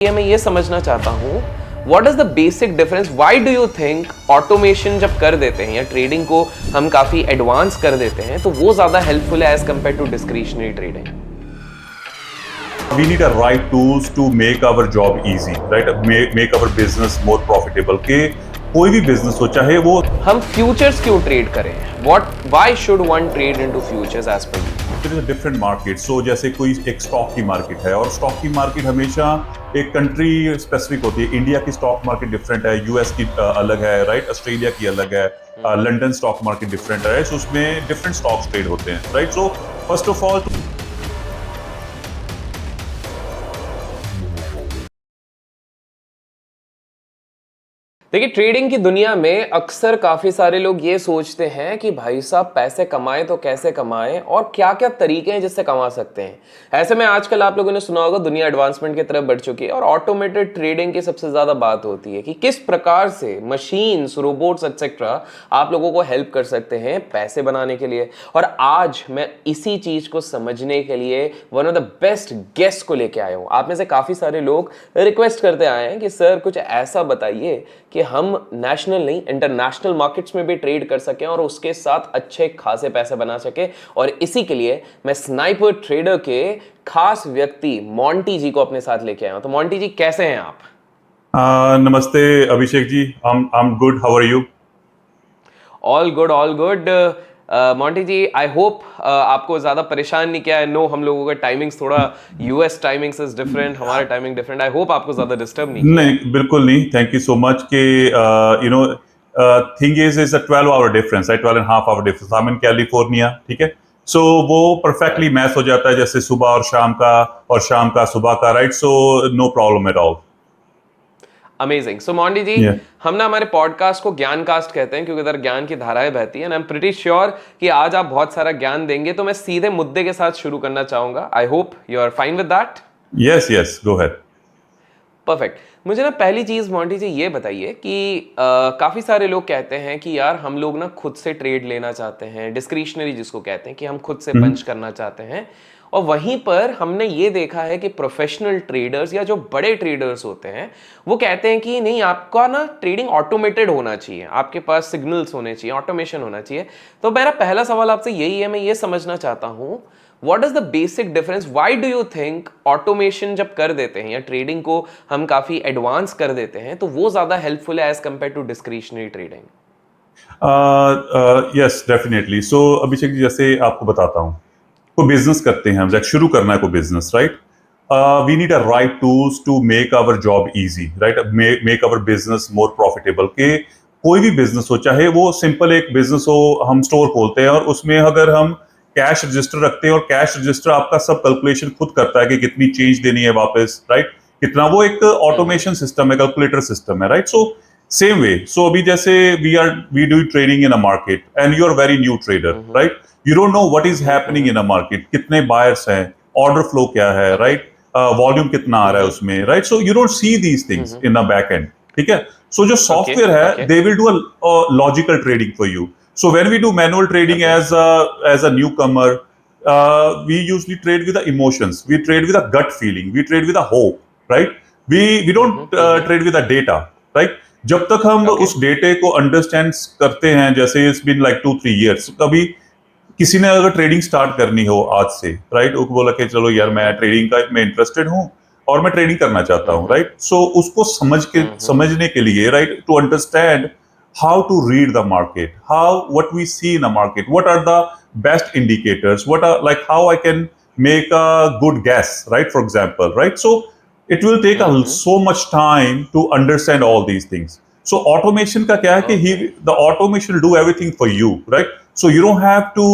मैं ये समझना चाहता हूँ what is the basic difference, why do you think automation जब कर देते हैं या ट्रेडिंग को हम काफी एडवांस कर देते हैं तो वो ज्यादा हेल्पफुल है as compare to discretionary trading? We need a right tools to make our job easy, right? Make our business more profitable. कि कोई भी बिजनेस हो चाहे वो हम फ्यूचर्स क्यों ट्रेड करें? Why should one trade into futures as per you? It is a different market. So जैसे कोई एक स्टॉक की मार्केट है और स्टॉक की मार्केट हमेशा एक कंट्री स्पेसिफिक होती है. इंडिया की स्टॉक मार्केट डिफरेंट है, यूएस की अलग है, राइट? ऑस्ट्रेलिया की अलग है, लंदन स्टॉक मार्केट डिफरेंट है. सो उसमें डिफरेंट स्टॉक्स ट्रेड होते हैं, right? So first of all देखिए, ट्रेडिंग की दुनिया में अक्सर काफी सारे लोग ये सोचते हैं कि भाई साहब पैसे कमाएं तो कैसे कमाएं और क्या क्या तरीके हैं जिससे कमा सकते हैं। ऐसे में आजकल आप लोगों ने सुना होगा दुनिया एडवांसमेंट की तरफ बढ़ चुकी है और ऑटोमेटेड ट्रेडिंग की सबसे ज्यादा बात होती है कि किस प्रकार से मशीन्स, रोबोट्स एक्सेट्रा आप लोगों को हेल्प कर सकते हैं पैसे बनाने के लिए। और आज मैं इसी चीज को समझने के लिए one of the best guest को लेके आया हूं। आप में से काफी सारे लोग रिक्वेस्ट करते आए हैं कि सर कुछ ऐसा बताइए कि हम नेशनल नहीं इंटरनेशनल मार्केट्स में भी ट्रेड कर सकें और उसके साथ अच्छे खासे पैसे बना सके। और इसी के लिए मैं स्नाइपर ट्रेडर के खास व्यक्ति मोंटी जी को अपने साथ लेके आया हूं। तो मोंटी जी, कैसे हैं आप? नमस्ते Abhishek ji. I'm good. How are you? All good, all good. Monty ji, I hope आपको ज्यादा परेशान नहीं किया है। नो, हम लोगों का टाइमिंग्स थोड़ा यूएस टाइमिंग्स इज डिफरेंट, हमारा टाइमिंग डिफरेंट। आई होप आपको ज्यादा डिस्टर्ब नहीं किया है। नहीं, बिल्कुल नहीं. थैंक यू सो मच कि you know thing is a 12 hour difference, right? 12.5 hour difference. I am in California, ठीक है? सो वो परफेक्टली मैच हो जाता है, जैसे सुबह और शाम का और शाम का सुबह का, right? So no problem at all. Amazing. So Monty ji, हम ना हमारे पॉडकास्ट को ज्ञान कास्ट कहते हैं क्योंकि इधर ज्ञान की धाराएं बहती हैं। आई एम प्रीटी श्योर कि आज आप बहुत सारा ज्ञान देंगे, तो मैं सीधे मुद्दे के साथ शुरू करना चाहूंगा। I hope you are fine with that. Yes yes, go ahead. Perfect. मुझे ना पहली चीज मोंटी जी ये बताइए कि काफी सारे लोग कहते हैं कि यार हम लोग ना खुद से ट्रेड लेना चाहते हैं, डिस्क्रिशनरी जिसको कहते हैं कि हम खुद से पंच करना चाहते हैं। और वहीं पर हमने ये देखा है कि प्रोफेशनल ट्रेडर्स या जो बड़े ट्रेडर्स होते हैं वो कहते हैं कि नहीं, आपका ना ट्रेडिंग ऑटोमेटेड होना चाहिए, आपके पास सिग्नल्स होने चाहिए, ऑटोमेशन होना चाहिए। तो मेरा पहला सवाल आपसे यही है, मैं ये समझना चाहता हूँ what is the basic difference, why do you think automation जब कर देते हैं या ट्रेडिंग को हम काफी एडवांस कर देते हैं तो वो ज्यादा हेल्पफुल है as compare to discretionary trading? Yes, definitely. So Abhishek ji, जैसे आपको बताता हूँ, कोई बिजनेस करते हैं हम, जब शुरू करना है कोई business, right? We need a right tools to make our job easy, right? Make our business more profitable. कि कोई भी बिजनेस हो, चाहे वो सिंपल एक बिजनेस हो, हम स्टोर खोलते हैं और उसमें अगर हम कैश रजिस्टर रखते हैं और कैश रजिस्टर आपका सब कैलकुलेशन खुद करता है कि कितनी चेंज देनी है वापस, राइट? कितना, वो एक ऑटोमेशन सिस्टम है, कैलकुलेटर सिस्टम है, right? So same way. So अभी जैसे we do trading in a market and you are very new trader, right? You don't know what is happening in a market. कितने buyers हैं, order flow क्या है, right? Volume कितना आ रहा है उसमें, right? So you don't see these things in a back end, ठीक है? सो जो सॉफ्टवेयर है, they will do a logical trading for you. So when we do manual trading as a newcomer, we usually trade with the emotions. We trade with a gut feeling. We trade with a hope, right? We don't trade with the data, right? जब तक हम उस डेटे को understand करते हैं, जैसे it's been like 2-3 years, कभी किसी ने अगर ट्रेडिंग स्टार्ट करनी हो आज से, राइट? वो बोला कि चलो यार, मैं ट्रेडिंग का मैं इंटरेस्टेड हूँ और मैं ट्रेडिंग करना चाहता हूँ, राइट? सो उसको समझने के लिए, right, to understand how to read the market, what we see in the market, what are the best indicators, what are, like, how I can make a good guess, right? For example, right? So it will take so much time to understand all these things. So automation का क्या है कि the automation will do everything for you, right? So you don't have to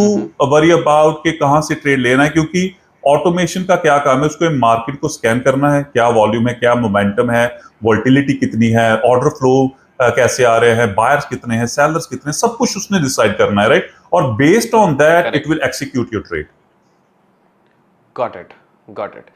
worry about कि कहाँ से trade लेना है, क्योंकि ऑटोमेशन का क्या काम है, उसको मार्केट को स्कैन करना है, क्या वॉल्यूम है, क्या मोमेंटम है, वोलेटिलिटी कितनी है, ऑर्डर फ्लो कैसे आ रहे हैं, बायर्स कितने हैं, सेलर्स कितने हैं, सब कुछ उसने डिसाइड करना है, राइट? और based on that it will execute your trade. Got it, got it.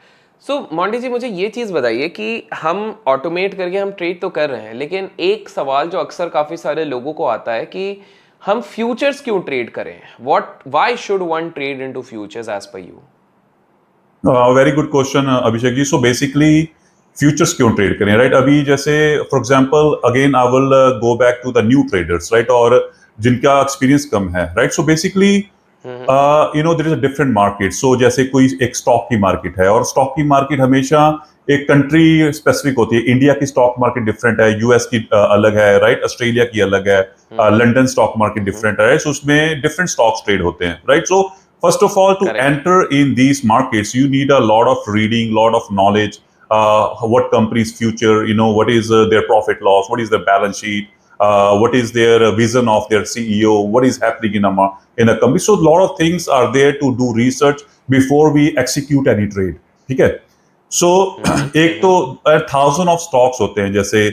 So Monty ji, मुझे ये चीज बताइए कि हम ऑटोमेट करके हम ट्रेड तो कर रहे हैं, लेकिन एक सवाल जो अक्सर काफी सारे लोगों को आता है कि हम फ्यूचर्स क्यों ट्रेड करें? Why should one trade into futures as per you? Very good question Abhishek ji. So basically futures क्यों ट्रेड करें, राइट? अभी जैसे for example again I will go back to the new traders, right, और जिनका experience कम है, right? So basically there is a different market. So जैसे कोई एक स्टॉक की मार्केट है, और स्टॉक की मार्केट हमेशा एक कंट्री स्पेसिफिक होती है। इंडिया की स्टॉक मार्केट डिफरेंट है, यूएस की अलग है, राइट? ऑस्ट्रेलिया की अलग है, लंदन स्टॉक मार्केट डिफरेंट है, सो उसमें डिफरेंट स्टॉक्स ट्रेड होते हैं, right? So first of all, to correct. enter in these markets, you need a lot of reading, lot of knowledge. What company's future, what is their profit loss, what is their balance sheet, what is their vision of their CEO, what is happening in a company. So a lot of things are there to do research before we execute any trade. ठीक है? So एक तो 1,000 of stocks होते हैं, जैसे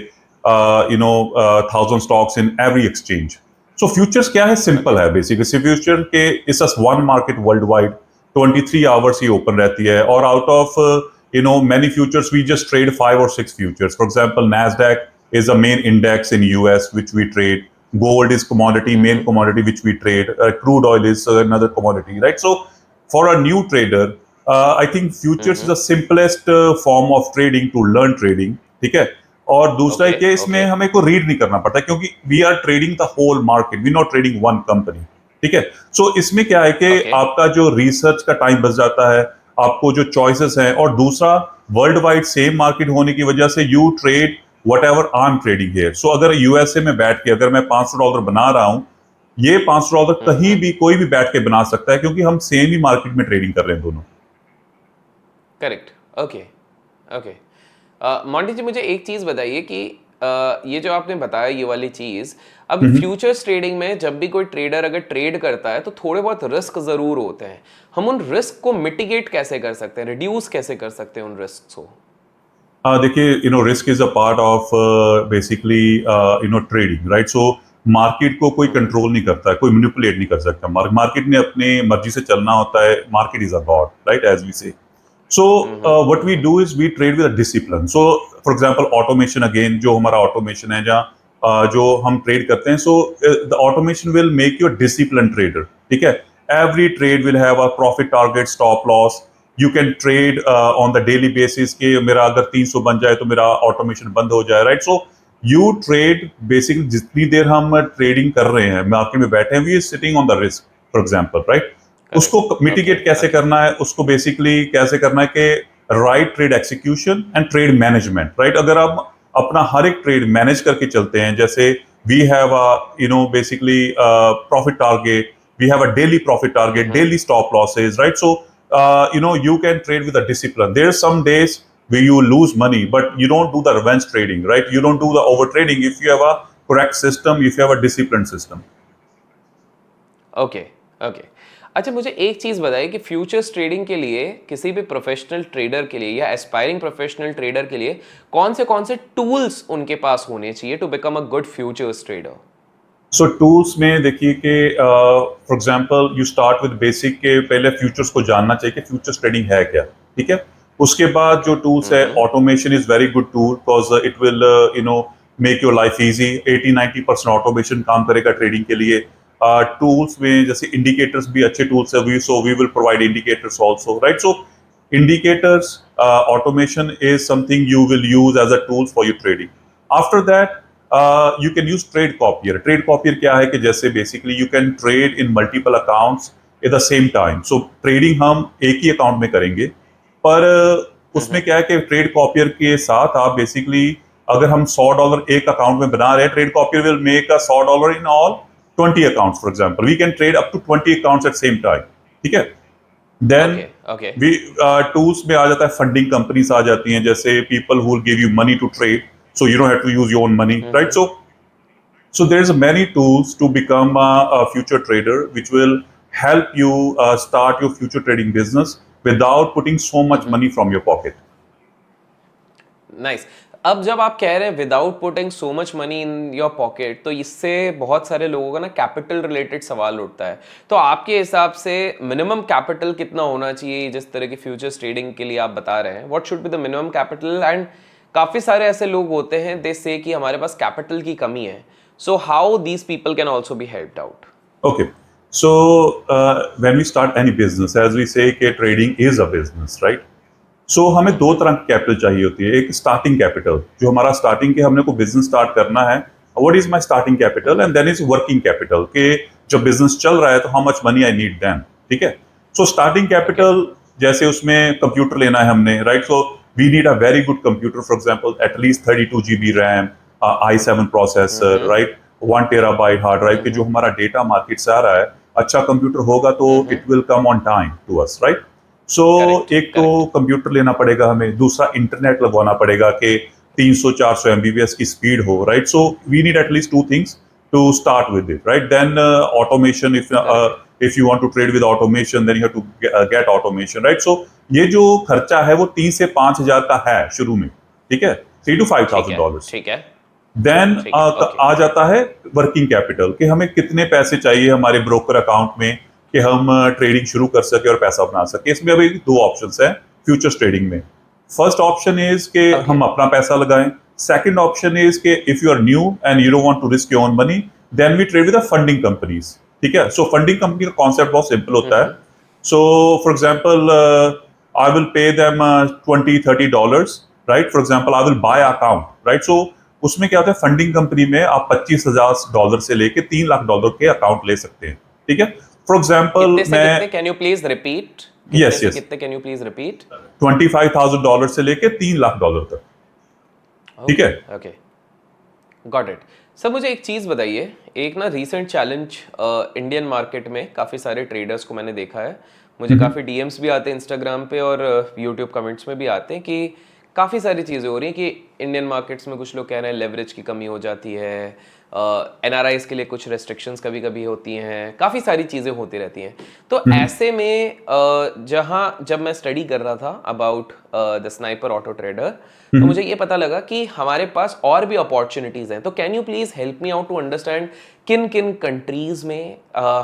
1,000 stocks in every exchange. So futures क्या है? Simple है बेसिकली। फ्यूचर के इस one market world wide 23 hours ही ओपन रहती है, और out of many futures we just trade 5 or 6 futures. For example Nasdaq is a main index in US which we trade. Gold is commodity, main commodity which we trade. Crude oil is another commodity, right? So for a new trader, I think futures is the simplest form of trading to learn trading. ठीक है? और दूसरा okay. है कि इसमें okay. हमें को read नहीं करना पड़ता, क्योंकि we are trading the whole market, we not trading one company. ठीक है? सो इसमें क्या है कि ओके। आपका जो रिसर्च का टाइम बच जाता है, आपको जो चॉइसेस हैं, और दूसरा वर्ल्ड वाइड सेम मार्केट होने की वजह से you trade whatever I am trading here. So अगर यूएसए में बैठ के अगर मैं $500 बना रहा हूं, ये $500 कहीं भी कोई भी बैठ के बना सकता है, क्योंकि हम सेम ही मार्केट में ट्रेडिंग कर रहे हैं दोनों। Correct. Okay. Okay. Monty ji, मुझे एक चीज़ बताइए कि ये जो आपने बताया ये वाली चीज़, अब फ्यूचर्स ट्रेडिंग में जब भी कोई ट्रेडर अगर ट्रेड करता है तो थोड़े बहुत रिस्क ज़रूर होते हैं। हम उन रिस्क को मिटिगेट कैसे कर सकते हैं, रिड्यूस कैसे कर सकते हैं उन रिस्क को? देखिए, risk is a part of basically trading, right? So market को कोई कंट्रोल नहीं करता है, कोई मैनिपुलेट नहीं कर सकता। मार्केट ने अपने मर्जी से चलना होता है। Market is a god, right, as we say. So what we do is we trade with a discipline. So for example, automation again, जो हमारा automation है, जहाँ जो हम ट्रेड करते हैं, so the automation will make you a disciplined trader. ठीक है? Every trade will have a profit target, stop loss. You can trade on the daily basis कि मेरा अगर 300 बन जाए तो मेरा automation बंद हो जाए, right? So you trade basically जितनी देर हम ट्रेडिंग कर रहे हैं, मार्केट में बैठे हैं, we are sitting on the risk, for example, right? उसको मिटिगेट कैसे करना है, उसको बेसिकली कैसे करना है कि right trade execution and trade management, right? अगर आप अपना हर एक ट्रेड मैनेज करके चलते हैं, जैसे we have basically profit target, we have a daily profit target, daily stop losses, right? So you can trade with a discipline. There are some days where you lose money, but you don't do the revenge trading, right? You don't do the over trading if you have a correct system, if you have a disciplined system. Okay. Okay. अच्छा, मुझे एक चीज़ बताइए कि futures trading के लिए किसी भी प्रोफेशनल ट्रेडर के लिए या एस्पायरिंग प्रोफेशनल ट्रेडर के लिए कौन से टूल्स उनके पास होने चाहिए to become a good futures trader? So tools में देखिए कि for example you start with basic के पहले फ्यूचर्स को जानना चाहिए कि फ्यूचर्स ट्रेडिंग है क्या। ठीक है? उसके बाद जो टूल्स है, automation is very good tool, because it will make your life easy. 80-90% automation काम करेगा ट्रेडिंग के लिए। टूल्स में जैसे इंडिकेटर्स भी अच्छे टूल्स है, we will provide indicators also, right? So indicators, automation is something you will use as a tool for your trading. After that, you can use trade copier. Trade copier क्या है कि जैसे basically you can trade in multiple accounts at the same time. So trading हम एक ही account में करेंगे, पर उसमें क्या है कि ट्रेड कॉपियर के साथ आप बेसिकली अगर हम $100 एक अकाउंट में बना रहे हैं, trade copier will make a $100 in all 20 accounts, for example. We can trade up to 20 accounts at same time. ठीक है? Then okay. we tools में आ जाता है, फंडिंग कंपनीज आ जाती हैं, जैसे people who will give you money to trade, so you don't have to use your own money, right? So there's many tools to become a future trader, which will help you start your future trading business without putting so much money from your pocket. Nice. अब जब आप कह रहे हैं without putting so much money in your pocket, तो इससे बहुत सारे लोगों का ना कैपिटल रिलेटेड सवाल उठता है। तो आपके हिसाब से मिनिमम कैपिटल कितना होना चाहिए जिस तरह की फ्यूचर्स ट्रेडिंग के लिए आप बता रहे हैं? What should be the minimum capital? And काफ़ी सारे ऐसे लोग होते हैं दे से कि हमारे पास कैपिटल की कमी है, so how these people can also be helped out? Okay, so when we start any business, as we say, trading is a business, right? सो हमें दो तरह की कैपिटल चाहिए होती है। एक स्टार्टिंग कैपिटल, जो हमारा स्टार्टिंग के हमने को बिजनेस स्टार्ट करना है, what is my starting capital, and then is working capital के जब बिजनेस चल रहा है तो how much money I need then. ठीक है, सो स्टार्टिंग कैपिटल जैसे उसमें कंप्यूटर लेना है हमने, right, so we need a very good computer, for example at least 32 GB RAM, i7 processor, right, 1 TB hard drive के जो हमारा डेटा मार्केट से आ रहा है, अच्छा कंप्यूटर होगा तो it will come on time to us, right. So एक तो कंप्यूटर लेना पड़ेगा हमें, दूसरा इंटरनेट लगवाना पड़ेगा कि 300-400 MBPS की स्पीड हो, right. So we need at least two things to start with it, right. Then automation, if you want to trade with automation then you have to get automation, right। so ये जो खर्चा है वो 3 से 5 हजार का है शुरू में, ठीक है, $3,000 to $5,000। ठीक है। देन ठीक है, okay। आ जाता है वर्किंग कैपिटल कि हमें कितने पैसे चाहिए हमारे ब्रोकर अकाउंट में कि हम ट्रेडिंग शुरू कर सके और पैसा बना सके। इसमें अभी दो ऑप्शंस हैं फ्यूचर्स ट्रेडिंग में। फर्स्ट ऑप्शन इज कि हम अपना पैसा लगाएं। सेकंड ऑप्शन इज कि if you are new and you don't want to risk your own money, then we trade with the funding companies. ठीक है, सो फंडिंग कंपनी का कॉन्सेप्ट बहुत सिंपल होता है। So for example I will pay them $20-30, right. For example I will buy account, right. So उसमें क्या होता है, फंडिंग कंपनी में आप $25,000 से लेके $3 लाख के अकाउंट ले सकते हैं। ठीक है, फॉर एग्जांपल मैं, can you please repeat? Yes yes, कितने, कैन यू प्लीज रिपीट? $25,000 से लेके $3 लाख तक। ठीक है, ओके, गॉट इट। सर मुझे एक चीज़ बताइए, एक ना रीसेंट चैलेंज इंडियन मार्केट में काफ़ी सारे ट्रेडर्स को मैंने देखा है, मुझे काफ़ी डीएम्स भी आते हैं इंस्टाग्राम पे और यूट्यूब कमेंट्स में भी आते हैं कि काफ़ी सारी चीज़ें हो रही हैं कि इंडियन मार्केट्स में कुछ लोग कह रहे हैं लेवरेज की कमी हो जाती है, एनआरआईज के लिए कुछ रेस्ट्रिक्शंस कभी कभी होती हैं, काफ़ी सारी चीज़ें होती रहती हैं। तो ऐसे में जब मैं स्टडी कर रहा था about the sniper Auto trader, तो मुझे ये पता लगा कि हमारे पास और भी अपॉर्चुनिटीज़ हैं। तो can you please help me out to understand किन किन कंट्रीज़ में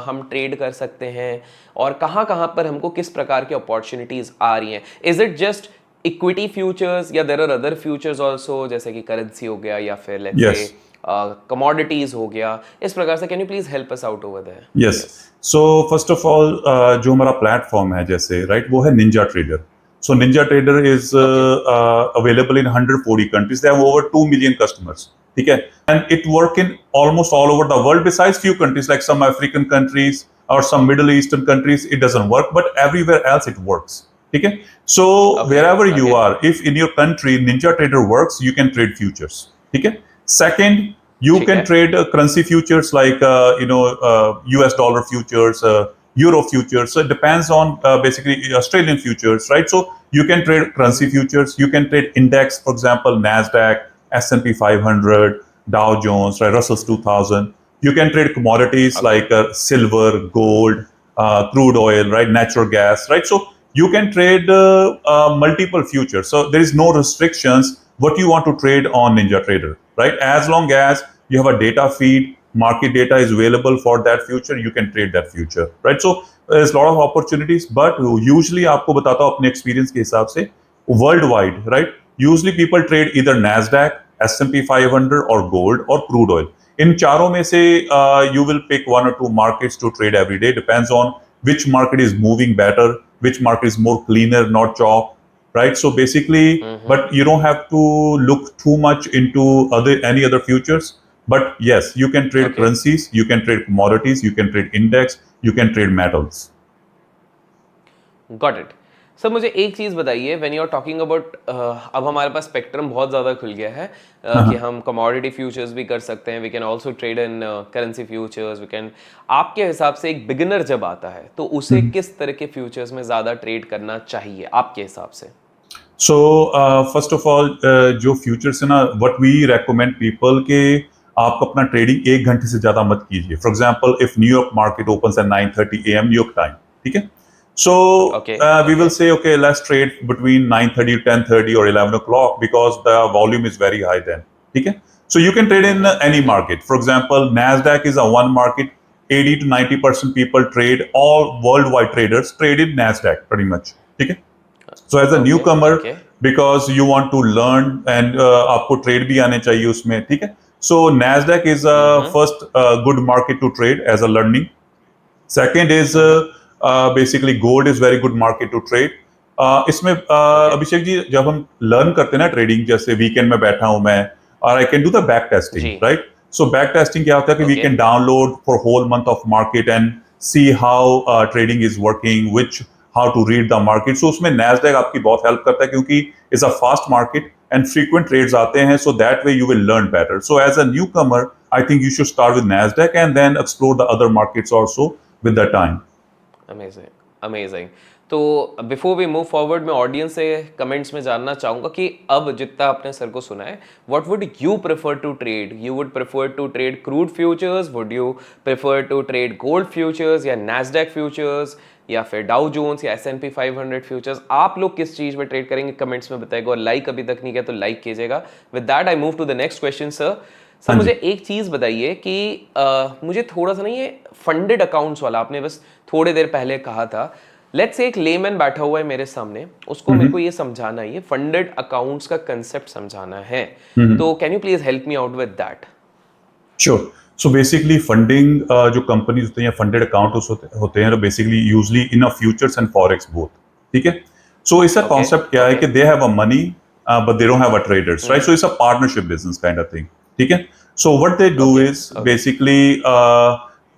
हम ट्रेड कर सकते हैं और कहाँ कहाँ पर हमको किस प्रकार की अपॉर्चुनिटीज़ आ रही हैं। Is it just equity futures या there are other futures also, जैसे कि करेंसी हो गया या फिर लेट्स से कमोडिटीज हो गया, इस प्रकार से can you please help us out over there? Yes, so first of all जो हमारा प्लेटफॉर्म है जैसे, राइट, वो है Ninja Trader. So Ninja Trader is available in 140 countries, they have over 2 million customers. ठीक है, and it work in almost all over the world besides few countries like some African countries और some middle eastern countries it doesn't work, but everywhere else it works. ठीक है, सो wherever you are, if in your country Ninja Trader works, you can trade futures. ठीक है, second, you can trade currency futures like US dollar futures, euro futures. So it depends on basically Australian futures, right? So you can trade currency futures, you can trade index, for example Nasdaq, S&P 500, Dow Jones, right, Russell's 2000. You can trade commodities like silver, gold, crude oil, right, natural gas, right? So you can trade multiple futures. So there is no restrictions what you want to trade on Ninja Trader, right? As long as you have a data feed, market data is available for that future, you can trade that future, right? So there's a lot of opportunities, but usually आपको बताता हूँ अपने experience के हिसाब से worldwide, right? Usually people trade either Nasdaq, S&P 500 or gold or crude oil. इन चारों में से you will pick one or two markets to trade every day. Depends on which market is moving better, which market is more cleaner, not chalk, right? So basically, but you don't have to look too much into any other futures. But yes, you can trade currencies, you can trade commodities, you can trade index, you can trade metals. Got it. Sir मुझे एक चीज़ बताइए, when you are talking about, अब हमारे पास spectrum बहुत ज़्यादा खुल गया है कि हम कमोडिटी फ्यूचर्स भी कर सकते हैं, we can also trade in currency futures, we can. आपके हिसाब से एक बिगिनर जब आता है तो उसे किस तरह के फ्यूचर्स में ज़्यादा ट्रेड करना चाहिए आपके हिसाब से? सो फर्स्ट ऑफ ऑल जो फ्यूचर्स है ना, व्हाट वी रेकमेंड पीपल के आप अपना ट्रेडिंग 1 घंटे से ज़्यादा मत कीजिए। For example if New York market opens eight 9:30 AM New York time, ठीक है, so we will say okay, let's trade between 9:30 to 10:30 or 11 o'clock because the volume is very high then. ठीक है, so you can trade in any market. For example, Nasdaq is a one market. 80 to 90% people trade, all worldwide traders trade in Nasdaq pretty much. ठीक है, so as a newcomer, because you want to learn and आपको trade भी आने चाहिए उसमें, ठीक है, so Nasdaq is a first good market to trade as a learning. Second is basically gold is very good market to trade. इसमें अभिषेक जी जब हम लर्न करते हैं ना ट्रेडिंग, जैसे वीकेंड में बैठा हूं मैं और I can do the back testing, जी। राइट? सो बैक टेस्टिंग क्या होता है कि we okay. Can download for whole month of market and see how trading is working, which how to read the market. So उसमें Nasdaq आपकी बहुत help करता है क्योंकि it's a fast market and frequent trades आते हैं, so that way you will learn better. So as a new Qamar I think you should start with Nasdaq and then explore the other markets also with the time. Amazing, amazing. तो before we move forward, मैं audience से comments में जानना चाहूंगा कि अब जितना आपने सर को सुना है, what would you prefer to trade? You would prefer to trade crude futures, would you prefer to trade gold futures या नैस्डैक फ्यूचर्स या फिर डाउ जोन्स या S&P 500 फ्यूचर्स? आप लोग किस चीज में ट्रेड करेंगे कमेंट्स में बताइएगा, और लाइक अभी तक नहीं किया तो लाइक कीजिएगा। With that I move to the next question sir. Sir हाँ मुझे जी। एक चीज बताइए कि मुझे थोड़ा सा नहीं, ये फंडेड अकाउंट्स वाला आपने बस थोड़ी देर पहले कहा था। लेट्स से एक लेमैन बैठा हुआ है मेरे सामने, उसको मेरे को ये समझाना है, ये फंडेड अकाउंट्स का कंसेप्ट समझाना है, तो can you please help me out with that? Sure. So basically funding जो कंपनीज होते हैं, फंडेड अकाउंट होते हैं basically usually in a futures and forex both, ठीक है? सो इसका ओके। कॉन्सेप्ट क्या है ओके। कि they have a money but they don't have a traders, right? So it's a partnership business kind of thing, ठीक है? So what they do okay. Is okay. Basically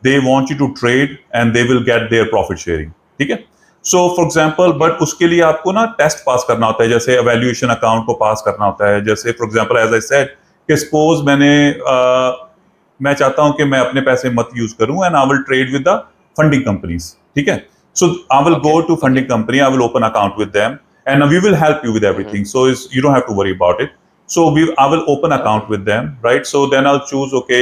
they want you to trade and they will get their profit sharing, ठीक है? So for example, okay. But उसके लिए आपको ना test pass करना होता है, जैसे एवेल्युएशन अकाउंट को पास करना होता है। जैसे for example as I said कि सपोज मैं चाहता हूं कि मैं अपने पैसे मत यूज करूं and I will trade with the funding companies, ठीक है? So I will okay. Go to okay. Funding company, I will open account with them and we will help you with everything, so you don't have to worry about it. So I will open okay. account with them, right? So then I'll choose, okay,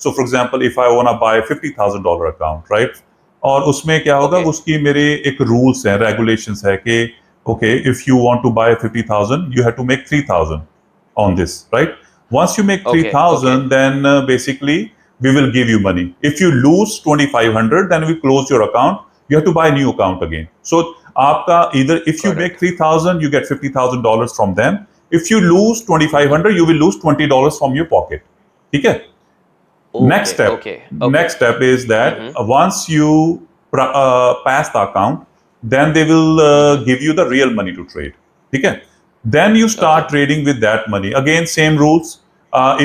so for example if I want to buy $50,000 account, right? और उसमें क्या होगा, okay. उसकी मेरे एक rules है, regulations है कि okay, if you want to buy 50,000 you have to make 3,000 on this, right? Once you make okay. Okay. 3,000, then basically we will give you money. If you lose 2,500, then we close your account. You have to buy a new account again. So, आपका either if you got make it. 3,000, you get $50,000 from them. If you lose 2,500, you will lose $20 from your pocket. ठीक है? Next okay. step, okay. Okay. next step is that once you pass the account, then they will give you the real money to trade. ठीक है? Then you okay. start trading with that money. Again, same rules.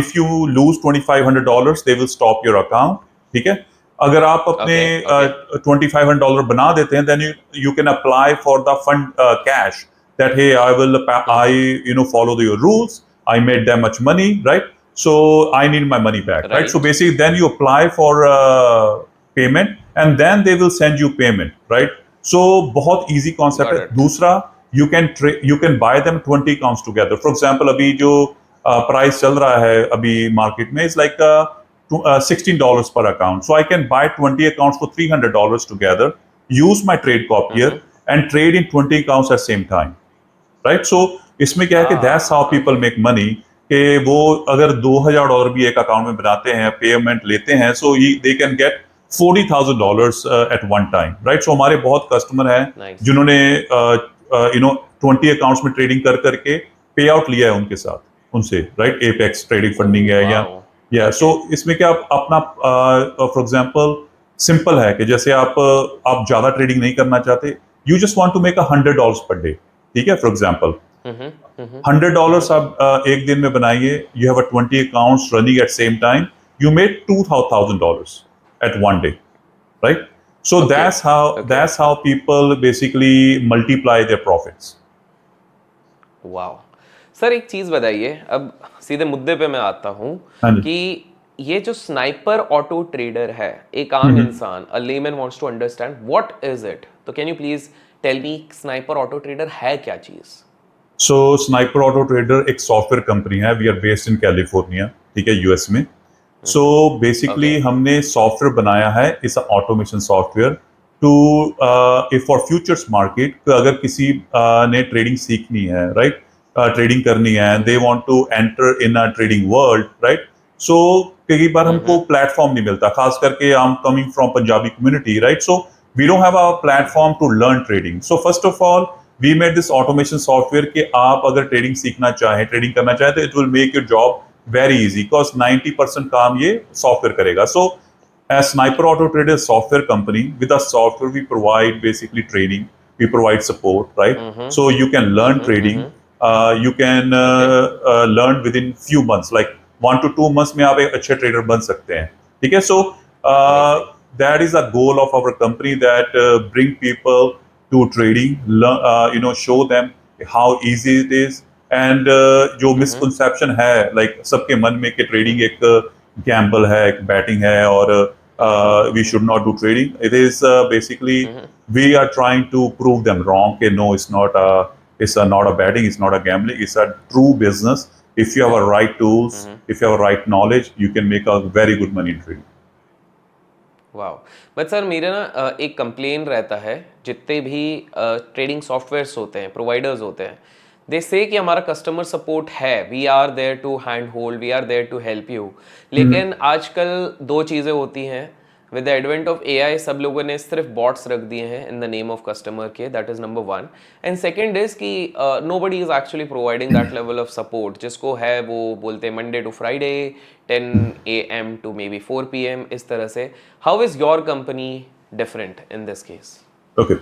If you lose $2,500, they will stop your account. ठीक है? अगर आप अपने okay. Okay. $2,500 बना देते हैं, then you can apply for the fund cash. That hey, I follow your rules. I made that much money, right? So I need my money back, right? So right. basically, then you apply for payment, and then they will send you payment, right? So बहुत easy concept got है। It. दूसरा, you can buy them 20 accounts together. For example, अभी जो price चल रहा है अभी market में is like $16 per account. So I can buy 20 accounts for $300 together, use my trade copier, and trade in 20 accounts at same time. Right? So इसमें क्या है कि that's how people okay. Make money, कि वो अगर $2,000 भी एक अकाउंट में बनाते हैं, पेमेंट लेते हैं, so they can get $40,000 at one time, right? So हमारे बहुत कस्टमर हैं नाइस। जिन्होंने 20 अकाउंट्स में ट्रेडिंग कर करके पे आउट लिया है उनके साथ, उनसे, राइट? एपेक्स ट्रेडिंग फंडिंग है वाओ। या सो ओके। इसमें क्या आप अपना फॉर एग्जांपल सिंपल है कि जैसे आप ज्यादा ट्रेडिंग नहीं करना चाहते, you just want to make $100 per day, ठीक है? फॉर एग्जांपल $100 आप एक दिन में बनाइए, you have 20 accounts running at same time, you made $2,000 at one day, right? So okay. Okay. that's how people basically multiply their profits. Wow. Sir एक चीज बताइए, अब सीधे मुद्दे पे मैं आता हूँ हाँ जी। कि ये जो स्नाइपर ऑटो ट्रेडर है, एक आम इंसान, a layman wants to understand what is it, तो can you please tell me Sniper Auto Trader है क्या चीज? सो स्नाइपर ऑटो ट्रेडर एक सॉफ्टवेयर कंपनी है, we are based in California, ठीक है, यूएस में। So okay. बेसिकली हमने सॉफ्टवेयर बनाया है, इस automation software to if for futures market, अगर किसी ने ट्रेडिंग सीखनी है, राइट? ट्रेडिंग करनी है, they want to enter in a trading world, right? So कई बार हमको प्लेटफॉर्म नहीं मिलता, खास करके I am coming from Punjabi community, right? So we don't have a platform to learn trading. So first of all we made this automation software कि आप अगर ट्रेडिंग सीखना चाहें, ट्रेडिंग करना चाहें, तो it will make your job very easy, because 90% काम ये सॉफ्टवेयर करेगा। सो as Sniper Auto Trader software company, with a software we provide basically training, we provide support, right? So you can learn trading. You can learn within few months, like 1 to 2 months में आप एक अच्छे trader बन सकते हैं, ठीक है? So Amazing. that is a goal of our company, that bring people to trading, show them how easy it is. And जो misconception है, like सबके मन में कि ट्रेडिंग एक गैम्बल है, एक बैटिंग है, और we should not do trading. It is basically we are trying to prove them wrong. Okay, no, not a betting, it's not a gambling, it's a true business. If you have a right tools, if you have a right knowledge, you can make a very good money in trading. Wow. But sir मेरा ना एक complain रहता है, जितने भी trading softwares होते हैं, providers होते हैं, दे से कि हमारा कस्टमर सपोर्ट है, we are there to hand hold, we are there to help you. लेकिन आजकल दो चीज़ें होती हैं, with the advent of AI सब लोगों ने सिर्फ बॉट्स रख दिए हैं in the name of customer के, that is number one. And second is कि nobody is actually providing that level of support, जिसको है वो बोलते हैं Monday to Friday 10 AM to maybe 4 PM, इस तरह से। How is your company different in this case? Okay,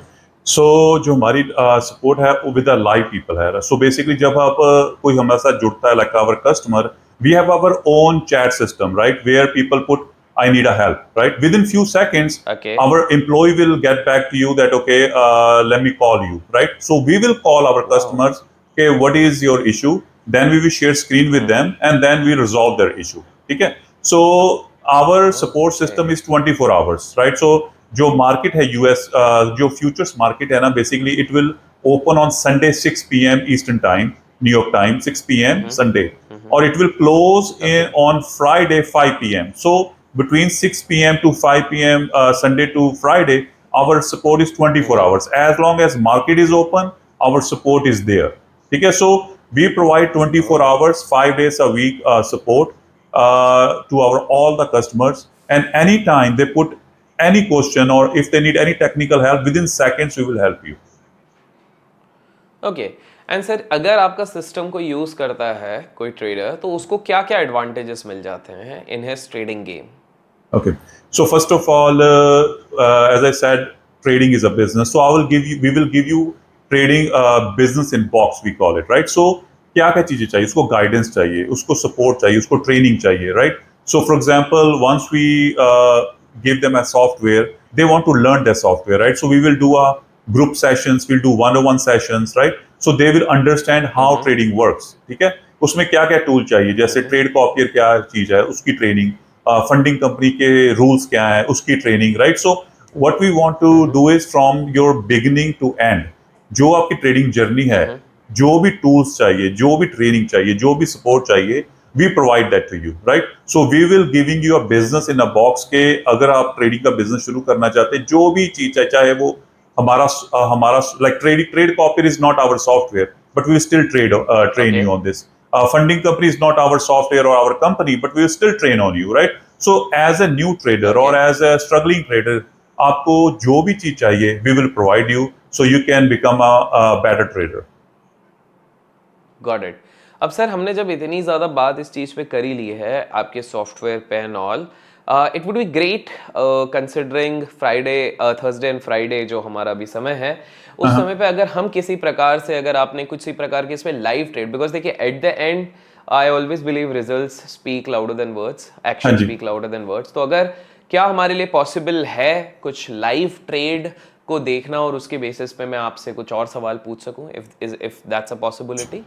so जो हमारी सपोर्ट है वो विद लाइव पीपल है। सो बेसिकली जब आप कोई हमारे साथ जुड़ता है, like our customer, we have our own chat system, right, where people put I need a help, right? Within few seconds, Okay. our employee will get back to you that, okay, let me call you, right? So we will call our customers, okay, what is your issue? Then we will share screen with them, and then we resolve their issue. Okay? So our support system is 24 hours, right? So जो market है US, जो futures market है ना, basically it will open on Sunday 6 p.m. Eastern time, New York time, 6 p.m. Sunday, or it will close on Friday 5 p.m. So between 6 p.m. to 5 p.m. Sunday to Friday, our support is 24 hours. As long as market is open, our support is there. Okay, so we provide 24 hours, 5 days a week support to our all the customers. And anytime they put any question, or if they need any technical help, within seconds we will help you. Okay. And sir अगर आपका system को use करता है कोई trader, तो उसको क्या क्या एडवांटेजेस मिल जाते हैं in his trading game? Okay. So first of all, as I said, trading is a business. So we will give you trading business in box, we call it, right? So क्या क्या चीजें चाहिए? उसको guidance चाहिए, उसको support चाहिए, उसको training चाहिए, right? So for example, once we give them a software, they want to learn their software, right? So we will do a group sessions, we'll do one-on-one sessions, right? So they will understand how trading works, ठीक है? उसमें क्या क्या tool चाहिए, जैसे trade copier क्या चीज है, उसकी ट्रेनिंग, फंडिंग कंपनी के रूल्स क्या है, उसकी training, right? So what we want to do is from your beginning to end, जो आपकी ट्रेडिंग जर्नी है, जो भी टूल्स चाहिए, जो भी ट्रेनिंग चाहिए, जो भी सपोर्ट चाहिए, we provide that to you, right? So we will giving you a business in a box के अगर आप ट्रेडिंग का बिजनेस शुरू करना चाहते हैं, जो भी चीज है, चाहे वो हमारा like trade copy is not our software, but we still train you on this. Funding company is not our software or our company, but we will still train on you, right? So as a new trader or as a struggling trader, आपको जो भी चीज चाहिए, we will provide you so you can become a better trader. Got it. अब sir हमने जब इतनी ज़्यादा बात इस चीज़ पे करी ली है आपके सॉफ्टवेयर पे and all, it would be great considering Friday, Thursday and Friday जो हमारा अभी समय है, उस समय पे अगर हम किसी प्रकार से, अगर आपने किसी प्रकार के इसमें लाइव ट्रेड, बिकॉज देखिए at the and I always believe results speak louder than words, action speak louder than words. तो अगर क्या हमारे लिए पॉसिबल है कुछ लाइव ट्रेड को देखना और उसके बेसिस पे मैं आपसे कुछ और सवाल पूछ सकूं, if that's a possibility?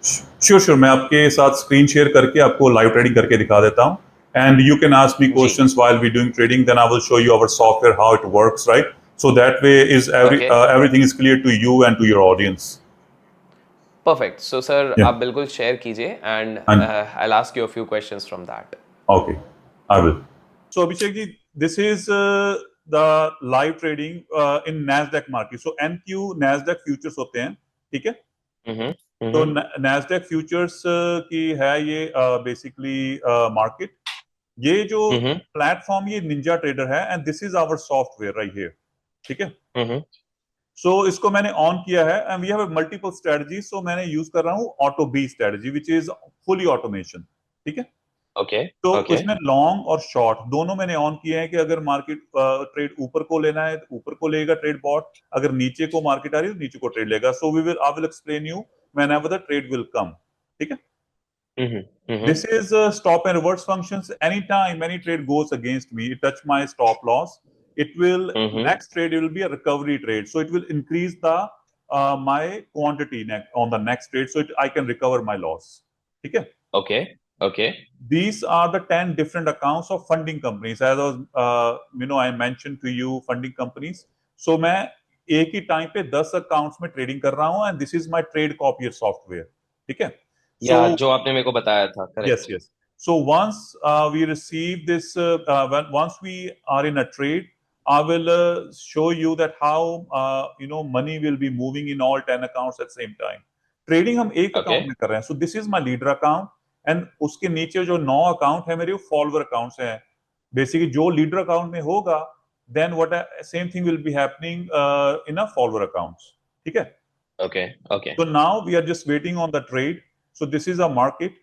Sure, मैं आपके साथ स्क्रीन शेयर करके आपको लाइव ट्रेडिंग करके दिखा देता हूं, and you can ask me questions while we doing trading, then I will show you our software how it works, right? So that way is everything is clear to you and to your audience. Perfect. So sir, आप बिल्कुल share कीजिए and I'll ask you a few questions from that. Okay, I will. So Abhishek ji, this is the live trading in Nasdaq market. So NQ Nasdaq futures होते हैं, ठीक है? तो Nasdaq futures की है ये basically market. ये जो प्लेटफॉर्म, ये निंजा ट्रेडर है, and this is our software right here, ठीक है? सो इसको मैंने ऑन किया है, and we have multiple strategy. So मैंने यूज कर रहा हूँ auto B strategy, which is fully automation, ठीक है? ओके। तो ओके। उसमें लॉन्ग और शॉर्ट दोनों मैंने ऑन किए हैं कि अगर मार्केट ट्रेड ऊपर को लेना है तो ऊपर को लेगा ट्रेड बॉट, अगर नीचे को मार्केट आ रही है तो नीचे को ट्रेड लेगा. So we will I will explain you whenever the trade will come. ठीक है. Hmm. Hmm. This is stop and reverse functions. Anytime any trade goes against me, it touch my stop loss. It will hmm. next trade will be a recovery trade, so it will increase the my quantity on the next trade, so I can recover my loss. Okay. Okay. Okay. These are the 10 different accounts of funding companies. As I was, I mentioned to you funding companies. So मैं एक ही time पे 10 accounts में trading कर रहा हूँ and this is my trade copier software. ठीक है. सो या जो आपने मेरे को बताया था, yes, correct. yes. So once we receive this, once we are in a trade, I will show you that how money will be moving in all 10 accounts at the same time. Trading हम एक okay. Account में कर रहे हैं. So this is my leader account and उसके नीचे जो 9 account है मेरे वो फॉलोअर अकाउंट्स हैं. बेसिकली जो लीडर अकाउंट में होगा then what same thing will be happening in a follower accounts. ठीक है. Okay. Okay. So now we are just waiting on the trade. So this is a market.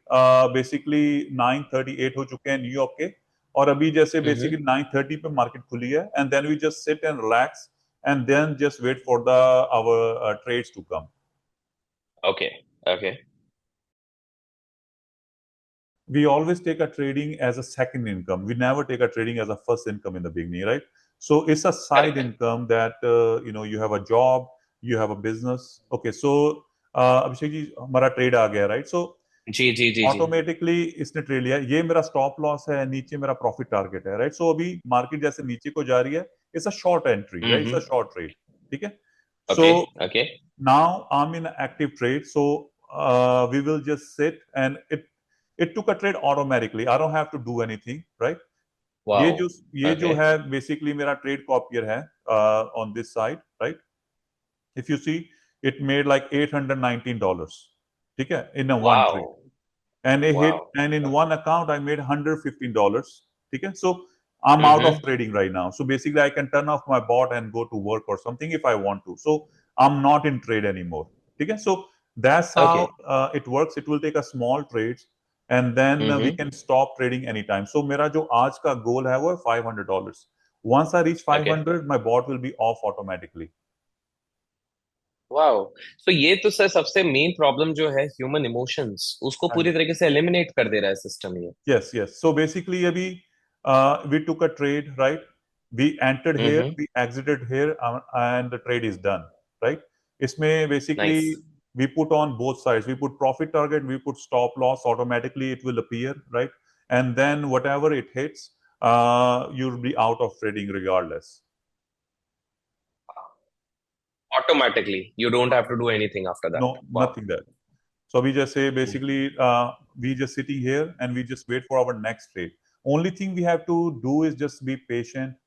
Basically 9:38 हो चुके हैं New York के और अभी जैसे हम्म। बेसिकली 9:30 पे मार्केट खुली है and then we just sit and relax and then just wait for the our trades to come. Okay. Okay. We always take a trading as a second income. We never take a trading as a first income in the beginning, right? So it's a side correct. income that you have a job, you have a business. Okay, so Abhishek ji हमारा trade आ गया, right? सो जी जी जी जी। Automatically इसने trade लिया. ये मेरा stop loss है, नीचे मेरा profit target है, राइट? सो अभी मार्केट जैसे नीचे को जा रही है, it's a short entry, right? It's a hmm. Short trade. ठीक है. सो okay. Okay. now I'm in an active trade, so we will just sit and it took a trade automatically. I don't have to do anything, right? ये wow. जो ये जो okay. है basically मेरा trade copier है on this side, right? If you see it made like $819. ठीक है, in a one wow. Trade and it hit wow. and in one account I made $115. Okay, so I'm out of hmm. trading right now, so basically I can turn off my bot and go to work or something if I want to, so I'm not in trade anymore. Okay, so that's okay. how it works. It will take a small trades and then we hmm. can stop trading anytime. So मेरा जो आज का गोल है वो है $500. Once I reach okay. 500 my bot will be off automatically. Wow. तो ये तो सर सबसे मेन प्रॉब्लम जो है, ह्यूमन इमोशंस, उसको हाँ पूरी जी. तरीके से एलिमिनेट कर दे रहा है सिस्टम ये। Yes, yes. So basically, abhi, we took a trade, right? We entered here, hmm. we exited here, and the trade is done, right? इसमें nice. basically we put on both sides. We put profit target, we put stop loss. Automatically, it will appear, right? And then whatever it hits, you'll be out of trading regardless. Automatically you don't have to do anything after that. No, wow. nothing there. So we just say basically we just sitting here and we just wait for our next trade. Only thing we have to do is just be patient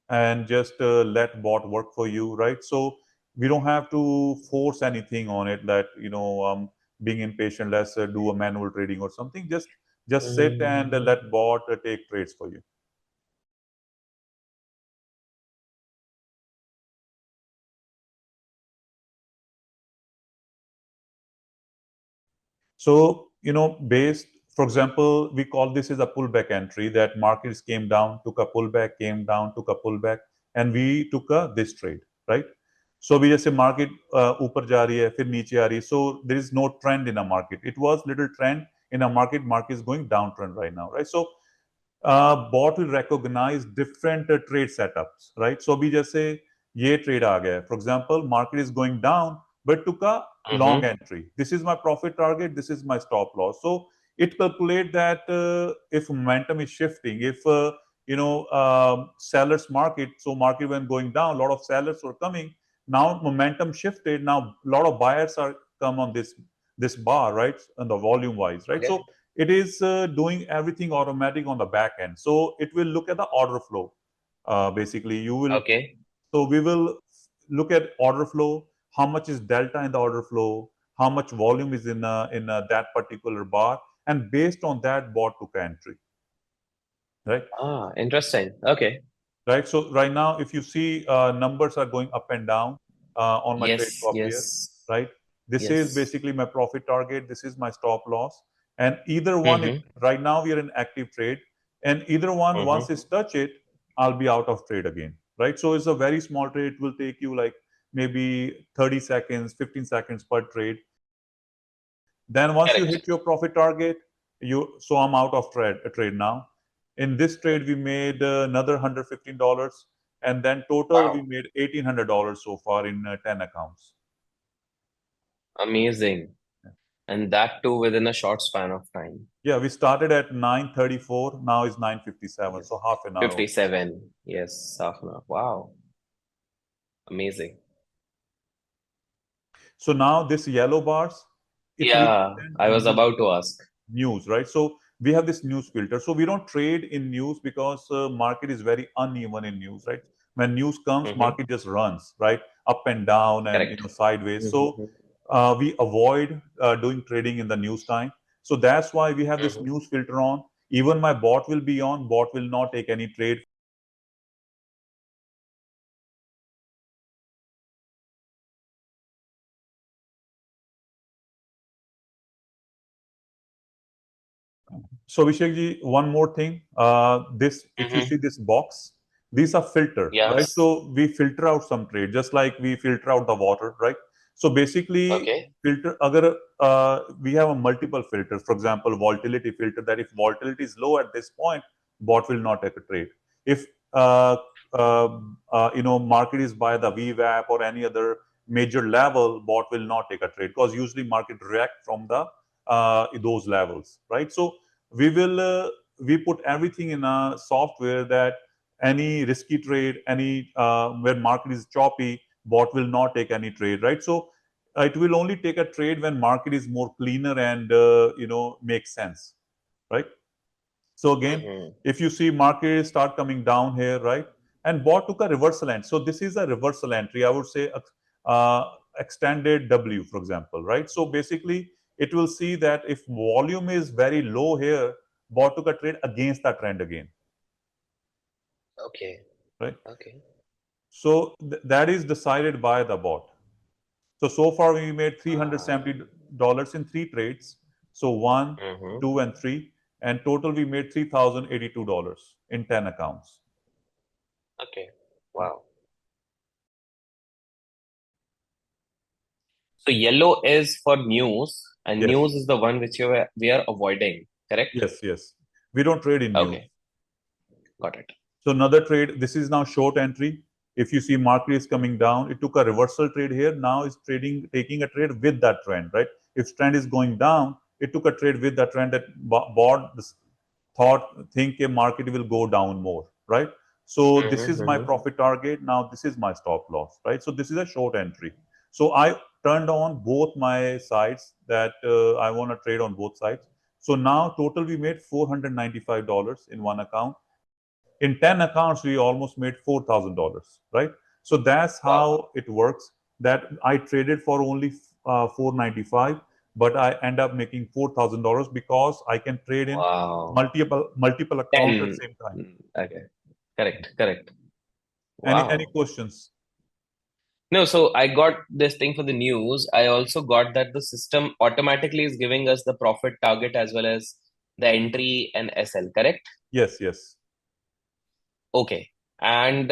and just let bot work for you, right? So we don't have to force anything on it that being impatient. Let's do a manual trading or something. Just sit and let bot take trades for you. So, based, for example, we call this as a pullback entry that markets came down, took a pullback, came down, took a pullback, and we took this trade, right? So we just say market ऊपर जा रही है, फिर नीचे आ रही है. So there is no trend in a market. It was little trend in a market. Market is going downtrend right now, right? So bot will recognize different trade setups, right? So अभी जैसे ये trade आ गया है. For example, market is going down, but took a long hmm. entry. This is my profit target. This is my stop loss. So it calculate that if momentum is shifting, if sellers market, so market when going down, a lot of sellers were coming. Now momentum shifted. Now a lot of buyers are come on this bar, right? And the volume wise, right? Okay. So it is doing everything automatic on the back end. So it will look at the order flow. Basically, you will. Okay. So we will look at order flow. How much is delta in the order flow? How much volume is in that particular bar? And based on that, bot took an entry, right? हाँ, interesting. Okay. Right. So right now, if you see numbers are going up and down on my yes. trade yes. copier, right? This yes. is basically my profit target. This is my stop loss. and either one, right now we are in active trade, and either one, once it's touch it, I'll be out of trade again, right? So it's a very small trade. It will take you like maybe 30 seconds, 15 seconds per trade. Then once you Correct. hit your profit target, so I'm out of trade now. In this trade, we made another $115, and then total we Wow. made $1,800 so far in 10 accounts. Amazing. And that too within a short span of time. Yeah, we started at 9:34. Now it's 9:57, so Yes. half an hour. 57. Yes, half an hour. Wow. Amazing. So now this yellow bars, it Yeah, represents I was about to ask. news, right? So we have this news filter. So we don't trade in news because market is very uneven in news, right? When news comes, Mm-hmm. market just runs, right, up and down and Correct. sideways. So Mm-hmm. we avoid doing trading in the news time. So that's why we have this Mm-hmm. news filter on. Even my bot will be on. Bot will not take any trade. So Abhishek ji, one more thing. This, if you Mm-hmm. see this box, these are filter, Yeah. right? So we filter out some trade, just like we filter out the water, right? So basically, Okay. filter. Agar we have a multiple filters. For example, volatility filter. That if volatility is low at this point, bot will not take a trade. If market is by the VWAP or any other major level, bot will not take a trade because usually market react from the those levels, right? So we put everything in a software that any risky trade, any where market is choppy, bot will not take any trade, right? So it will only take a trade when market is more cleaner and makes sense, right? So again, Mm-hmm. if you see market start coming down here, right, and bot took a reversal entry. So this is a reversal entry. I would say extended W, for example, right? So basically, it will see that if volume is very low here, bot took a trade against that trend again, Okay. right? Okay. So that is decided by the bot. So far we made $370 in three trades. So one, Mm-hmm. two, and three, and total we made $3,082 in 10 accounts. Okay. Wow. So yellow is for news, and Yes, news is the one which we are avoiding. Correct? yes. We don't trade in news. Okay. Got it. So another trade, this is now short entry. If you see market is coming down, it took a reversal trade here. Now it's taking a trade with that trend, right? If trend is going down, it took a trade with that trend that bought this think a market will go down more, right? So this is my Mm-hmm. profit target. Now this is my stop loss, right? So this is a short entry. So I turned on both my sides that I want to trade on both sides. So now total we made $495 in one account. In 10 accounts, we almost made $4,000, right? So that's Wow. how it works. That I traded for only 495, but I end up making $4,000 because I can trade in Wow. multiple accounts at the 10. same time. Okay. Correct. Correct. Any Wow. questions? No, so I got this thing for the news. I also got that the system automatically is giving us the profit target as well as the entry and SL, correct? Yes. Okay. And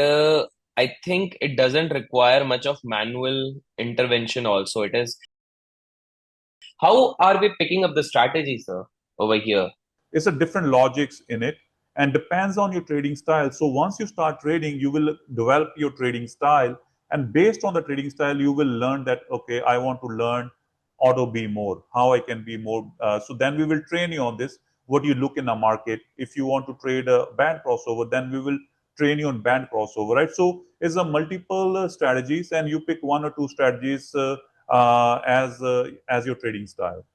I think it doesn't require much of manual intervention also. It is, how are we picking up the strategy, sir, over here? It's a different logics in it and depends on your trading style. So once you start trading, you will develop your trading style, and based on the trading style, you will learn that okay, I want to learn auto be more, how I can be more. So then we will train you on this. What you look in the market. If you want to trade a band crossover, then we will train you on band crossover, right? So it's a multiple strategies, and you pick one or two strategies as your trading style.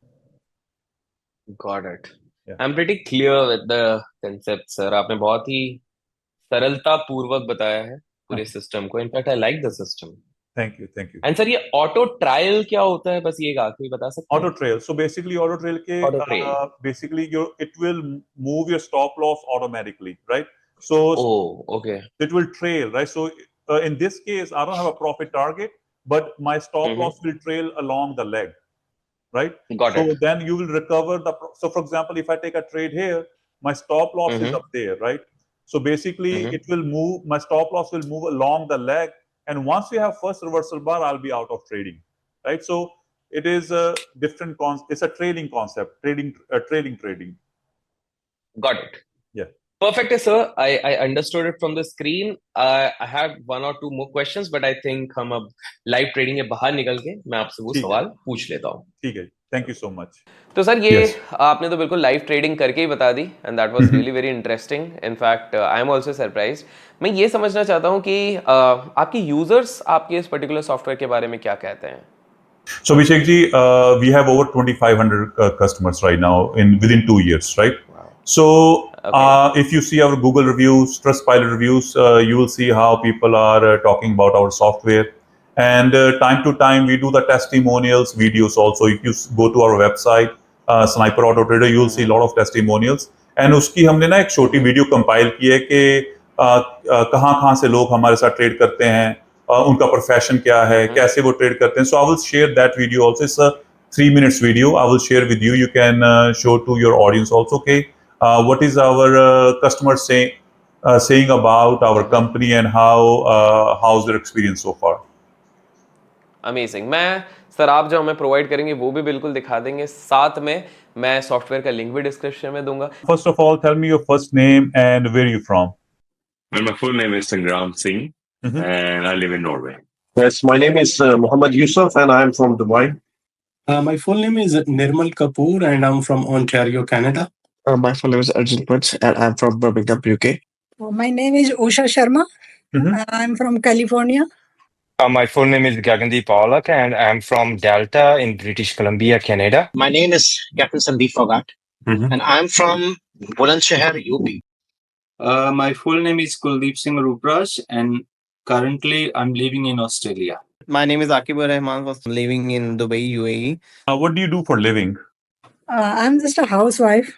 Got it. Yeah. I'm pretty clear with the concept, sir. आपने बहुत ही सरलता पूर्वक बताया है पूरे system को. In fact I like the system. Thank you. And sir ये auto trial क्या होता है, बस ये एक आखिरी बता सकते Auto हैं? trail. So basically, auto trail ke auto trail. basically it will move your stop loss automatically, right? So oh okay. it will trail, right? So in this case, I don't have a profit target, but my stop loss will trail along the leg, right? Got So it. then you will recover so for example, if I take a trade here, my stop loss is Mm-hmm. up there, right? So basically Mm-hmm. it will move, my stop loss will move along the leg, and once we have first reversal bar, I'll be out of trading, right? So it is a different it's a trading concept, trading. Got it. Yeah. Perfect, sir. I understood it from the screen. I have one or two more questions, but I think हम अब live trading के बाहर निकल के मैं आपसे वो ठीक है, सवाल पूछ लेता हूँ. ठीक है, थैंक यू सो मच. तो सर ये Yes. आपने तो बिल्कुल लाइव ट्रेडिंग करके ही बता दी and that was really very interesting. In fact I am also surprised. मैं ये समझना चाहता हूँ कि आपके यूजर्स आपके इस पर्टिकुलर सॉफ्टवेयर के बारे में क्या कहते हैं. So Abhishek ji, we have over 2,500 customers right now within 2 years, right? Wow. So Okay. if you see our Google reviews, Trustpilot reviews, you will see how people are talking about our software. And time to time, we do the testimonials videos also. If you go to our website, Sniper Auto Trader, you will see a lot of testimonials. And उसकी हमने ना एक छोटी video compile की है कि कहाँ से लोग हमारे साथ ट्रेड करते हैं, उनका प्रोफेशन क्या है, कैसे वो ट्रेड करते हैं. So I will share that video also. It's a 3 minutes video. I will share with you. You can show to your audience also. Okay, what is our customers saying about our company and how's their experience so far. Amazing. मैं sir आप जो हमें provide करेंगे वो भी बिल्कुल दिखा देंगे. साथ में मैं सॉफ्टवेयर का लिंक भी डिस्क्रिप्शन में दूंगा. First of all, tell me your first name and where you from. Well, my full name is Sangram Singh, and I live in Norway. Yes, my name is Muhammad Yusuf and I am from Dubai. My full name is Nirmal Kapoor and I'm from Ontario, Canada. My full name is Arjun Putz and I'm from Birmingham, UK. My name is Usha Sharma. I'm from California. My full name is Gagandeep Paulak and I'm from Delta in British Columbia, Canada. My name is Captain Sandeep Fogat and I'm from Bulandshahr, UP. My full name is Kuldeep Singh Rupraj and currently I'm living in Australia. My name is Akib Rahman, was living in Dubai, UAE. What do you do for living? I'm just a housewife.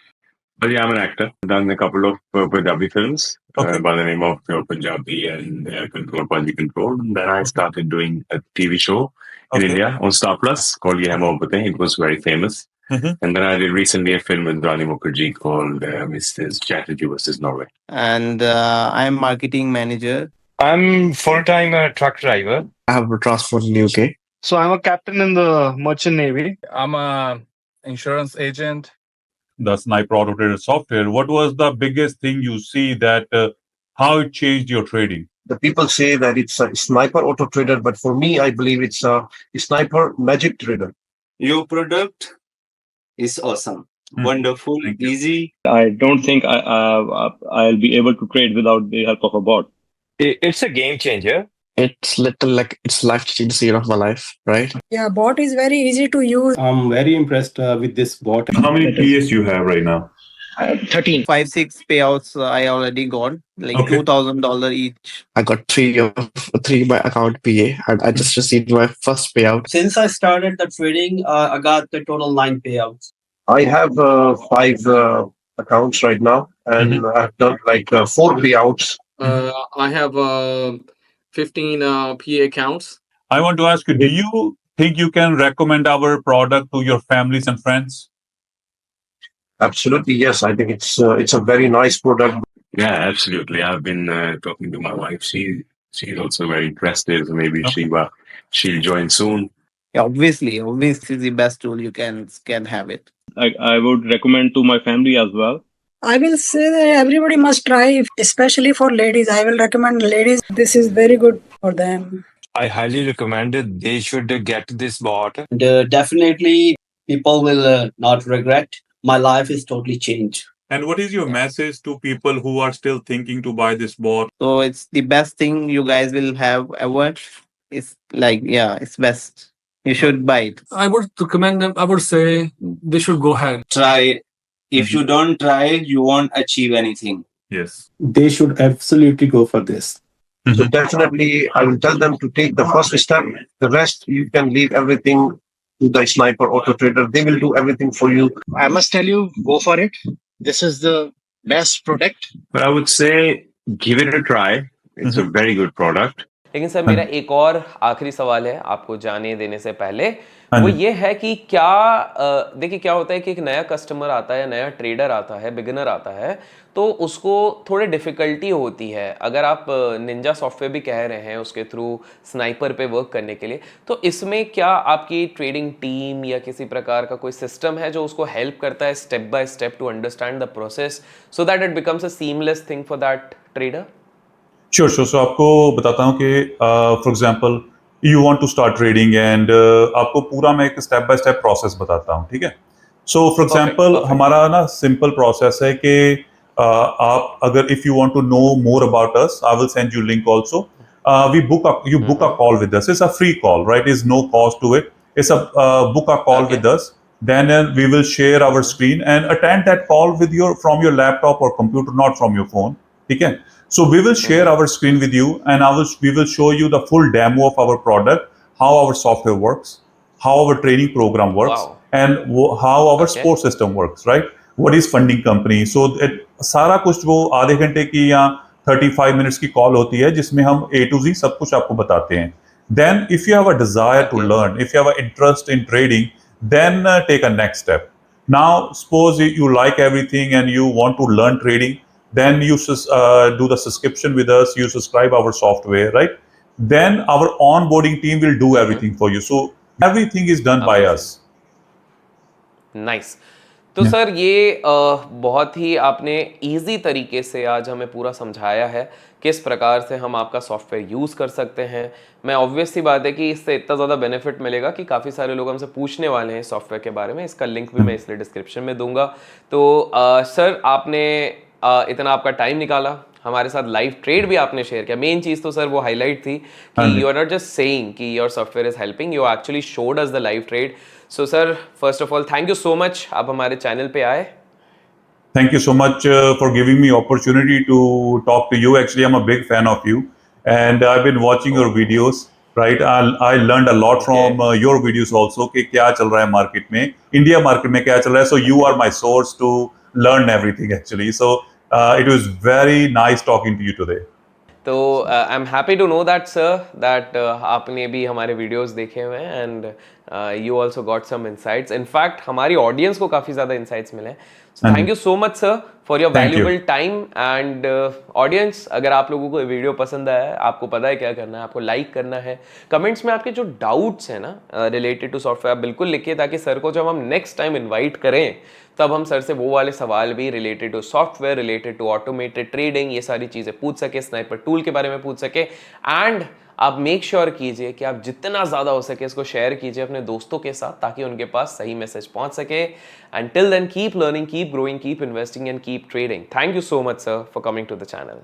But yeah, I'm an actor. I've done a couple of Punjabi films by the name of Punjabi and Punjabi Control. And then I started doing a TV show in India on Star Plus called Ye Hai Mohabbatein. It was very famous. And then I did recently a film with Rani Mukherjee called Mrs. Chatterjee vs. Norway. And I'm marketing manager. I'm full-time truck driver. I have transport in UK. So I'm a captain in the Merchant Navy. I'm a insurance agent. The Sniper Auto Trader software, what was the biggest thing you see that how it changed your trading? The people say that it's a Sniper Auto Trader, but for me, I believe it's a Sniper Magic Trader. Your product is awesome, wonderful, easy. I don't think I'll be able to trade without the help of a bot. It's a game changer. It's little like it's life-changing scene of my life, right? Yeah, bot is very easy to use. I'm very impressed with this bot. How many PS you have right now? 13. 5-6 payouts I already got, like $2,000 each. I got three by account PA and I just received my first payout. Since I started the trading, I got the total 9 payouts. I have 5 accounts right now and I've done like 4 payouts. I have 15 PA accounts. I want to ask you, do you think you can recommend our product to your families and friends? Absolutely, yes. I think it's a very nice product. Yeah, absolutely. I've been talking to my wife. She's also very interested. So maybe she'll join soon. Yeah, obviously it's the best tool you can have it. I would recommend to my family as well. I will say that everybody must try, especially for ladies. I will recommend ladies. This is very good for them. I highly recommend it. They should get this bot. And, definitely, people will not regret. My life is totally changed. And what is your message to people who are still thinking to buy this bot? So it's the best thing you guys will have ever. It's like, yeah, it's best. You should buy it. I would recommend them. I would say they should go ahead. Try. If you don't try, you won't achieve anything. Yes. They should absolutely go for this. So definitely, I will tell them to take the first step. The rest, you can leave everything to the Sniper Auto Trader. They will do everything for you. I must tell you, go for it. This is the best product. But I would say give it a try. It's a very good product. लेकिन sir मेरा एक और आखिरी सवाल है आपको जाने देने से पहले हाँ वो जी। ये है कि क्या देखिए क्या होता है कि एक नया कस्टमर आता है, नया ट्रेडर आता है, बिगिनर आता है, तो उसको थोड़ी डिफिकल्टी होती है। अगर आप निंजा सॉफ्टवेयर भी कह रहे हैं उसके थ्रू स्नाइपर पे वर्क करने के लिए, तो इसमें क्या आपकी ट्रेडिंग टीम या किसी प्रकार का कोई सिस्टम है जो उसको हेल्प करता है step by step to understand the process so that it becomes a seamless thing for that trader? Sure sure. So आपको बताता हूँ कि for example you want to start trading and आपको पूरा मैं एक स्टेप बाय स्टेप प्रोसेस बताता हूँ, ठीक है? सो फॉर एग्जांपल हमारा ना सिंपल प्रोसेस है कि आप अगर if you want to know more about us, I will send you link also. We book you book a call with us. It's a free call, right? There's no cost to it. It's a book a call with us. Then we will share our screen and attend that call with from your laptop or computer, not from your phone. Okay? So we will share our screen with you, and we will show you the full demo of our product, how our software works, how our training program works, and how our support system works, right? What is funding company? So सारा कुछ वो आधे घंटे की या 35 minutes की call होती है जिसमें हम A to Z सब कुछ आपको बताते हैं. Then if you have a desire to learn, if you have an interest in trading, then take a next step. Now suppose you like everything and you want to learn trading, then you do the subscription with us, you subscribe our software, right? Then our onboarding team will do everything for you. So everything is done by us. Nice. तो sir ये बहुत ही आपने easy तरीके से आज हमें पूरा समझाया है किस प्रकार से हम आपका सॉफ्टवेयर यूज़ कर सकते हैं. मैं ऑब्वियस सी बात है कि इससे इतना ज़्यादा बेनिफिट मिलेगा कि काफ़ी सारे लोग हमसे पूछने वाले हैं सॉफ्टवेयर के बारे में. इसका लिंक भी मैं इसलिए डिस्क्रिप्शन में दूंगा. तो सर आपने इतना आपका टाइम निकाला, हमारे साथ लाइव ट्रेड भी आपने शेयर किया. मेन चीज़ तो सर वो हाईलाइट थी कि you are not just saying कि your software is helping, you actually showed us the live trade. So sir first of all thank you so much आप हमारे चैनल पे आए. Thank you so much for giving me opportunity to talk to you. Actually, I'm a big fan of you, and I've been watching your videos. Right, I learned a lot from your videos also. कि क्या चल रहा है market में, India market में क्या चल रहा है. So you are my source to learn everything actually. So it was very nice talking to you today. तो I am happy to know that sir that आपने भी हमारे वीडियोस देखे हुए हैं and you also got some insights. In fact हमारी audience को काफ़ी ज़्यादा इनसाइट्स मिले हैं. So thank you so much sir for your valuable time. And audience, अगर आप लोगों को वीडियो पसंद आया है, आपको पता है क्या करना है, आपको लाइक करना है. कमेंट्स में आपके जो डाउट्स हैं ना रिलेटेड टू सॉफ्टवेयर आप बिल्कुल लिखिए, ताकि सर को जब हम नेक्स्ट टाइम इन्वाइट करें तब हम सर से वो वाले सवाल भी related to software, related to automated trading, ये सारी चीज़ें पूछ सके, स्नाइपर टूल के बारे में पूछ सके. एंड आप मेक श्योर कीजिए कि आप जितना ज़्यादा हो सके इसको शेयर कीजिए अपने दोस्तों के साथ, ताकि उनके पास सही मैसेज पहुंच सके. And till then keep learning, keep growing, keep investing and keep trading. Thank you so much sir for coming to the channel.